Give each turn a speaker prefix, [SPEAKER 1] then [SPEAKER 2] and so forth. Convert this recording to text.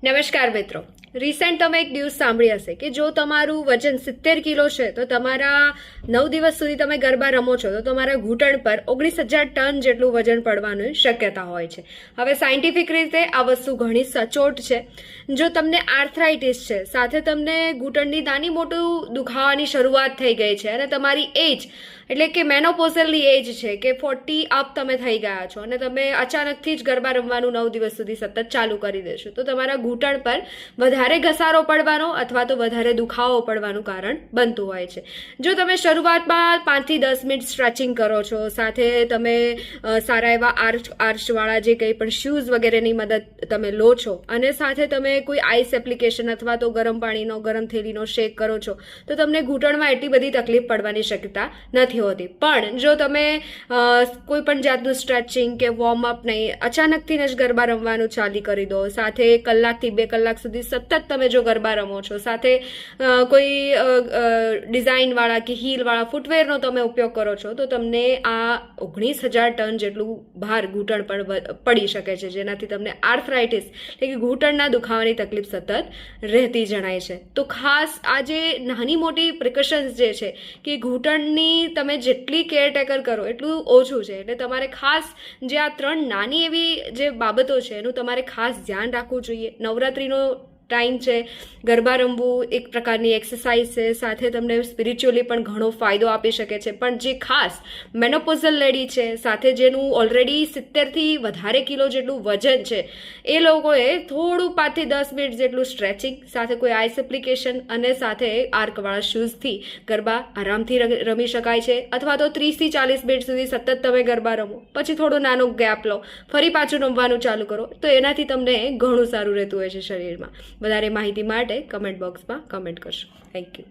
[SPEAKER 1] નમસ્કાર મિત્રો, રિસેન્ટ તમે એક ન્યૂઝ સાંભળી હશે કે જો તમારું વજન 70 કિલો છે તો તમારા 9 દિવસ સુધી તમે ગરબા રમો છો તો તમારા ઘૂંટણ પર 19,000 ટન જેટલું વજન પડવાની શક્યતા હોય છે. હવે સાયન્ટિફિક રીતે આ વસ્તુ ઘણી સચોટ છે. જો તમને આર્થરાઇટિસ છે, સાથે તમને ઘૂંટણની નાની મોટું દુખાવાની શરૂઆત થઈ ગઈ છે અને તમારી એજ એટલે કે મેનોપોઝલની એજ છે કે 40 અપ તમે થઈ ગયા છો અને તમે અચાનકથી જ ગરબા રમવાનું 9 દિવસ સુધી સતત ચાલુ કરી દેશો તો તમારા ઘૂંટણ પર વધારે ઘસારો પડવાનો અથવા તો વધારે દુખાવો પડવાનું કારણ બનતું હોય છે. જો તમે શરૂઆતમાં 5 થી 10 મિનિટ સ્ટ્રેચિંગ કરો છો, સાથે તમે સારા એવા આર્ચવાળા જે કંઈ પણ શૂઝ વગેરેની મદદ તમે લો છો અને સાથે તમે કોઈ આઈસ એપ્લિકેશન અથવા તો ગરમ પાણીનો ગરમ થેલીનો શેક કરો છો તો તમને ઘૂંટણમાં એટલી બધી તકલીફ પડવાની શક્યતા નથી હોતી. પણ જો તમે કોઈ પણ જાતનું સ્ટ્રેચિંગ કે વોર્મઅપ નહીં, અચાનકથી જ ગરબા રમવાનું ચાલુ કરી દો, સાથે 1 કલાકથી 2 કલાક સુધી સતત તમે જો ગરબા રમો છો, સાથે કોઈ ડિઝાઇનવાળા કે હીલવાળા ફૂટવેરનો તમે ઉપયોગ કરો છો તો તમને આ 19,000 ટન જેટલું ભાર ઘૂંટણ પર પડી શકે છે, જેનાથી તમને આર્થરાઇટિસ એટલે કે ઘૂંટણના દુખાવાની તકલીફ સતત રહેતી જણાય છે. તો ખાસ આ જે નાની મોટી પ્રિકોશન્સ જે છે કે ઘૂંટણની તમે જેટલી કેરટેકર કરો એટલું ઓછું છે. એટલે તમારે ખાસ જે આ 3 નાની એવી જે બાબતો છે એનું તમારે ખાસ ધ્યાન રાખવું જોઈએ. નવરાત્રિનો ટાઈમ છે, ગરબા રમવું એક પ્રકારની એક્સરસાઇઝ છે, સાથે તમને સ્પિરિચ્યુઅલી પણ ઘણો ફાયદો આપી શકે છે. પણ જે ખાસ મેનોપોઝલ લેડી છે, સાથે જેનું ઓલરેડી 70થી વધારે કિલો જેટલું વજન છે, એ લોકોએ થોડું 5 થી 10 મિનિટ જેટલું સ્ટ્રેચિંગ, સાથે કોઈ આઈસ એપ્લિકેશન અને સાથે આર્કવાળા શૂઝથી ગરબા આરામથી રમી શકાય છે. અથવા તો 30 થી 40 મિનિટ સુધી સતત તમે ગરબા રમો, પછી થોડો નાનો ગેપ લો, ફરી પાછું રમવાનું ચાલુ કરો તો એનાથી તમને ઘણું સારું રહેતું હોય છે શરીરમાં. વધારે માહિતી માટે કમેન્ટ બોક્સમાં કમેન્ટ કરશો. Thank you.